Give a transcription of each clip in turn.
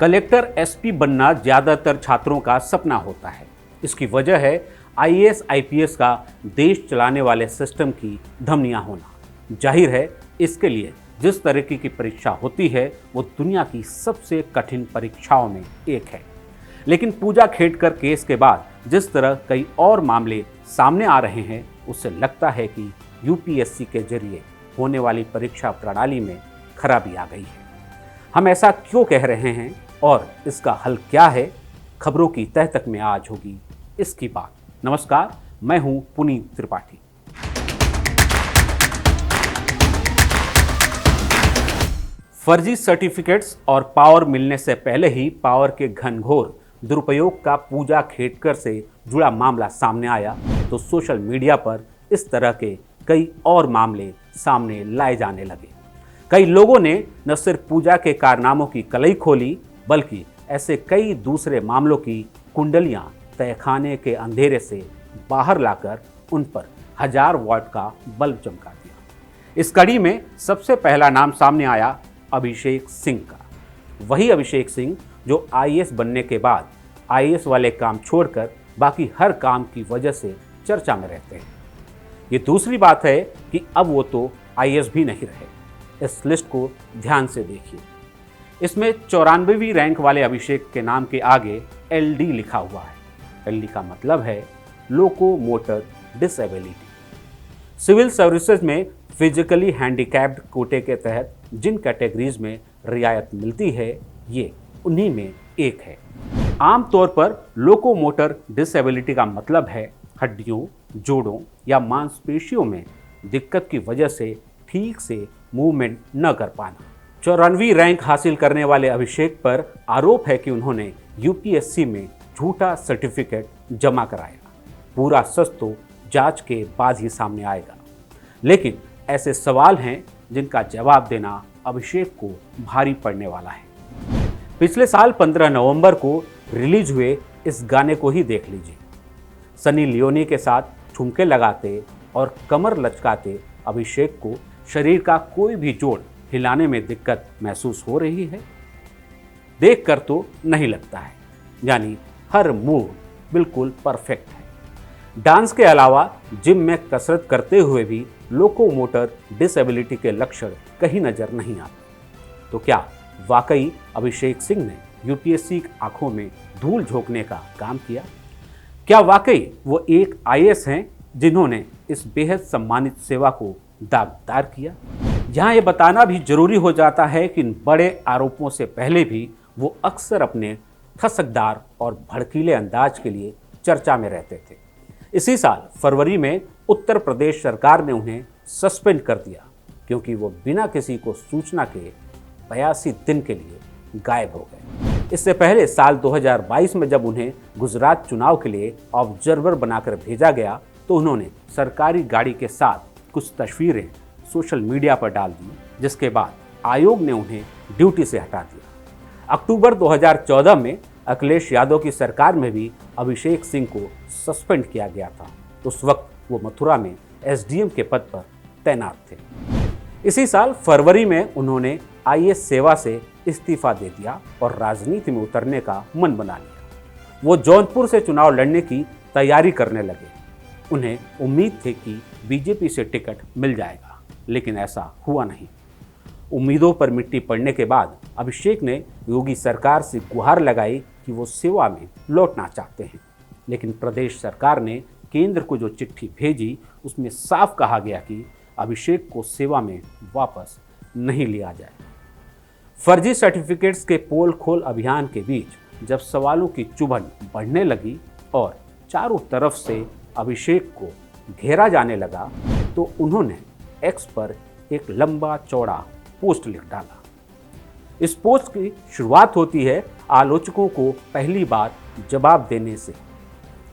Collector SP बनना ज़्यादातर छात्रों का सपना होता है। इसकी वजह है आईएएस आईपीएस का देश चलाने वाले सिस्टम की धमनियां होना। जाहिर है इसके लिए जिस तरीके की परीक्षा होती है वो दुनिया की सबसे कठिन परीक्षाओं में एक है। लेकिन पूजा खेड़कर केस के बाद जिस तरह कई और मामले सामने आ रहे हैं उससे लगता है कि यूपीएससी के जरिए होने वाली परीक्षा प्रणाली में खराबी आ गई है। हम ऐसा क्यों कह रहे हैं और इसका हल क्या है, खबरों की तह तक में आज होगी इसकी बात। नमस्कार, मैं हूं पुनीत त्रिपाठी। फर्जी सर्टिफिकेट्स और पावर मिलने से पहले ही पावर के घनघोर दुरुपयोग का पूजा खेड़कर से जुड़ा मामला सामने आया तो सोशल मीडिया पर इस तरह के कई और मामले सामने लाए जाने लगे। कई लोगों ने न सिर्फ पूजा के कारनामों की कलई खोली बल्कि ऐसे कई दूसरे मामलों की कुंडलियां तहखाने के अंधेरे से बाहर लाकर उन पर 1000 वॉट का बल्ब चमका दिया। इस कड़ी में सबसे पहला नाम सामने आया अभिषेक सिंह का। वही अभिषेक सिंह जो आईएएस बनने के बाद आईएएस वाले काम छोड़कर बाकी हर काम की वजह से चर्चा में रहते हैं। ये दूसरी बात है कि अब वो तो आईएएस भी नहीं रहे। इस लिस्ट को ध्यान से देखिए। इसमें 94वीं रैंक वाले अभिषेक के नाम के आगे एलडी लिखा हुआ है। एलडी का मतलब है लोको मोटर डिसेबिलिटी। सिविल सर्विसेज में फिजिकली हैंडीकैप्ड कोटे के तहत जिन कैटेगरीज में रियायत मिलती है ये उन्हीं में एक है। आमतौर पर लोको मोटर डिसेबिलिटी का मतलब है हड्डियों, जोड़ों या मांसपेशियों में दिक्कत की वजह से ठीक से मूवमेंट न कर पाना। 94वीं रैंक हासिल करने वाले अभिषेक पर आरोप है कि उन्होंने यूपीएससी में झूठा सर्टिफिकेट जमा कराया। पूरा सच तो जांच के बाद ही सामने आएगा, लेकिन ऐसे सवाल हैं जिनका जवाब देना अभिषेक को भारी पड़ने वाला है। पिछले साल 15 नवंबर को रिलीज हुए इस गाने को ही देख लीजिए। सनी लियोनी के साथ ठुमके लगाते और कमर लचकाते अभिषेक को शरीर का कोई भी जोड़ हिलाने में दिक्कत महसूस हो रही है? देखकर तो नहीं लगता है, यानी हर मूव बिल्कुल परफेक्ट है। डांस के अलावा जिम में कसरत करते हुए भी लोकोमोटर डिसेबिलिटी के लक्षण कहीं नजर नहीं आते। तो क्या वाकई अभिषेक सिंह ने यूपीएससी आंखों में धूल झोंकने का काम किया? क्या वाकई वो एक आईएएस हैं जिन्होंने इस बेहद सम्मानित सेवा को दागदार किया? यहाँ ये बताना भी जरूरी हो जाता है कि इन बड़े आरोपों से पहले भी वो अक्सर अपने ठसकदार और भड़कीले अंदाज के लिए चर्चा में रहते थे। इसी साल फरवरी में उत्तर प्रदेश सरकार ने उन्हें सस्पेंड कर दिया क्योंकि वो बिना किसी को सूचना के 82 दिन के लिए गायब हो गए। इससे पहले साल 2022 में जब उन्हें गुजरात चुनाव के लिए ऑब्जर्वर बनाकर भेजा गया तो उन्होंने सरकारी गाड़ी के साथ कुछ तस्वीरें सोशल मीडिया पर डाल दी, जिसके बाद आयोग ने उन्हें ड्यूटी से हटा दिया। अक्टूबर 2014 में अखिलेश यादव की सरकार में भी अभिषेक सिंह को सस्पेंड किया गया था। उस वक्त वो मथुरा में एसडीएम के पद पर तैनात थे। इसी साल फरवरी में उन्होंने आईएएस सेवा से इस्तीफा दे दिया और राजनीति में उतरने का मन बना लिया। वो जौनपुर से चुनाव लड़ने की तैयारी करने लगे। उन्हें उम्मीद थी कि बीजेपी से टिकट मिल जाएगा, लेकिन ऐसा हुआ नहीं। उम्मीदों पर मिट्टी पड़ने के बाद अभिषेक ने योगी सरकार से गुहार लगाई कि वो सेवा में लौटना चाहते हैं, लेकिन प्रदेश सरकार ने केंद्र को जो चिट्ठी भेजी उसमें साफ कहा गया कि अभिषेक को सेवा में वापस नहीं लिया जाए। फर्जी सर्टिफिकेट्स के पोल खोल अभियान के बीच जब सवालों की चुभन बढ़ने लगी और चारों तरफ से अभिषेक को घेरा जाने लगा तो उन्होंने एक्स पर एक लंबा चौड़ा पोस्ट लिख डाला। इस पोस्ट की शुरुआत होती है आलोचकों को पहली बार जवाब देने से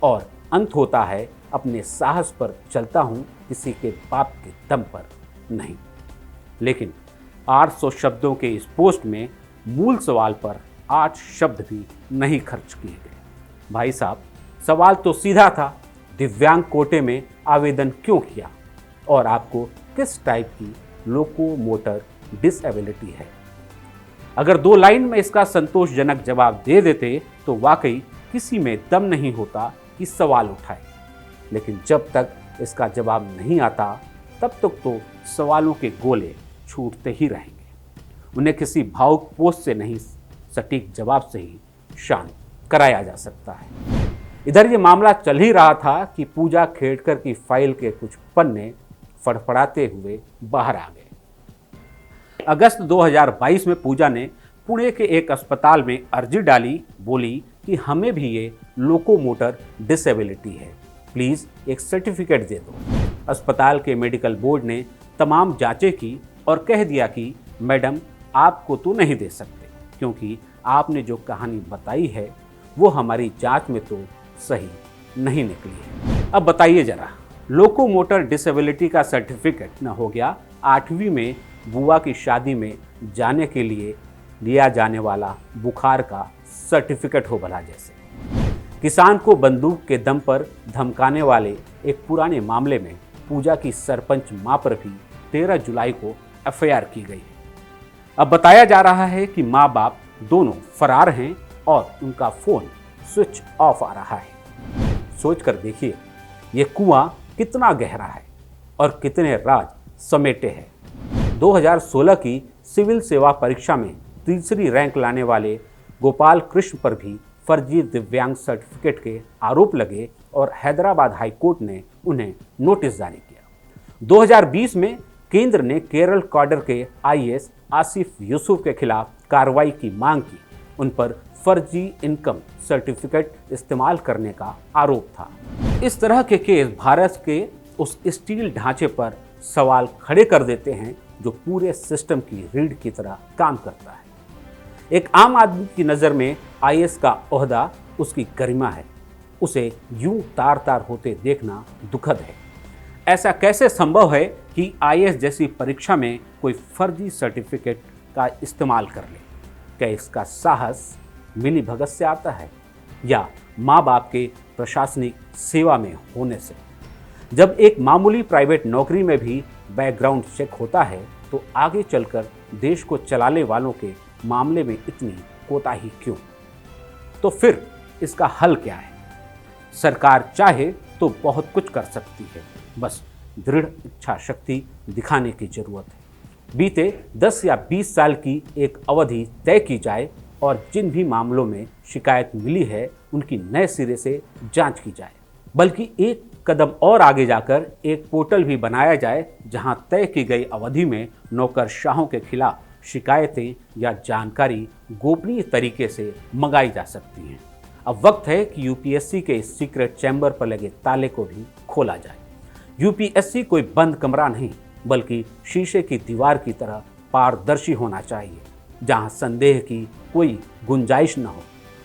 और अंत होता है अपने साहस पर चलता हूं, किसी के बाप के दम पर नहीं। लेकिन 800 शब्दों के इस पोस्ट में मूल सवाल पर 8 शब्द भी नहीं खर्च किए गए। भाई साहब, सवाल तो सीधा था, दिव्यांग कोटे में आवेदन क्यों किया और आपको किस टाइप की लोकोमोटर डिसेबिलिटी है? अगर 2 लाइन में इसका संतोषजनक जवाब दे देते तो वाकई किसी में दम नहीं होता कि सवाल उठाए, लेकिन जब तक इसका जवाब नहीं आता तब तक तो सवालों के गोले छूटते ही रहेंगे। उन्हें किसी भावुक पोस्ट से नहीं, सटीक जवाब से ही शांत कराया जा सकता है। इधर ये मामला चल ही रहा था कि पूजा खेड़कर की फाइल के कुछ पन्ने फड़फड़ाते हुए बाहर आ गए। अगस्त 2022 में पूजा ने पुणे के एक अस्पताल में अर्जी डाली, बोली कि हमें भी ये लोकोमोटर डिसेबिलिटी है, प्लीज़ एक सर्टिफिकेट दे दो। अस्पताल के मेडिकल बोर्ड ने तमाम जांचें की और कह दिया कि मैडम आपको तो नहीं दे सकते, क्योंकि आपने जो कहानी बताई है वो हमारी जांच में तो सही नहीं निकली है। अब बताइए जरा, लोकोमोटर डिसेबिलिटी का सर्टिफिकेट न हो गया 8वीं में बुआ की शादी में जाने के लिए लिया जाने वाला बुखार का सर्टिफिकेट हो भला जैसे। किसान को बंदूक के दम पर धमकाने वाले एक पुराने मामले में पूजा की सरपंच मां पर भी 13 जुलाई को एफआईआर की गई है। अब बताया जा रहा है कि माँ बाप दोनों फरार हैं और उनका फोन स्विच ऑफ आ रहा है। सोचकर देखिए ये कुआं कितना गहरा है और कितने राज समेटे हैं। 2016 की सिविल सेवा परीक्षा में तीसरी रैंक लाने वाले गोपाल कृष्ण पर भी फर्जी दिव्यांग सर्टिफिकेट के आरोप लगे और हैदराबाद हाईकोर्ट ने उन्हें नोटिस जारी किया। 2020 में केंद्र ने केरल कैडर के आईएएस आसिफ यूसुफ के खिलाफ कार्रवाई की मांग की। उन पर फर्जी इनकम सर्टिफिकेट इस्तेमाल करने का आरोप था। इस तरह के केस भारत के उस स्टील ढांचे पर सवाल खड़े कर देते हैं जो पूरे सिस्टम की रीढ़ की तरह काम करता है। एक आम आदमी की नज़र में आईएएस का ओहदा उसकी गरिमा है, उसे यूं तार तार होते देखना दुखद है। ऐसा कैसे संभव है कि आईएएस जैसी परीक्षा में कोई फर्जी सर्टिफिकेट का इस्तेमाल कर ले? क्या इसका साहस मिली भगत से आता है या माँ बाप के प्रशासनिक सेवा में होने से? जब एक मामूली प्राइवेट नौकरी में भी बैकग्राउंड चेक होता है तो आगे चलकर देश को चलाने वालों के मामले में इतनी कोताही क्यों? तो फिर इसका हल क्या है? सरकार चाहे तो बहुत कुछ कर सकती है, बस दृढ़ इच्छा शक्ति दिखाने की जरूरत है। बीते 10 या 20 साल की एक अवधि तय की जाए और जिन भी मामलों में शिकायत मिली है उनकी नए सिरे से जांच की जाए। बल्कि एक कदम और आगे जाकर एक पोर्टल भी बनाया जाए जहां तय की गई अवधि में नौकरशाहों के खिलाफ शिकायतें या जानकारी गोपनीय तरीके से मंगाई जा सकती हैं। अब वक्त है कि यूपीएससी के इस सीक्रेट चैम्बर पर लगे ताले को भी खोला जाए। यूपीएससी कोई बंद कमरा नहीं, बल्कि शीशे की दीवार की तरह पारदर्शी होना चाहिए, जहां संदेह की कोई गुंजाइश न हो।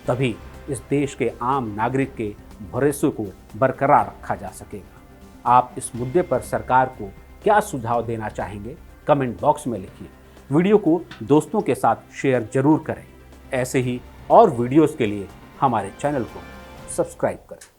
तभी इस देश के आम नागरिक के भरोसे को बरकरार रखा जा सकेगा। आप इस मुद्दे पर सरकार को क्या सुझाव देना चाहेंगे, कमेंट बॉक्स में लिखिए। वीडियो को दोस्तों के साथ शेयर जरूर करें। ऐसे ही और वीडियोस के लिए हमारे चैनल को सब्सक्राइब करें।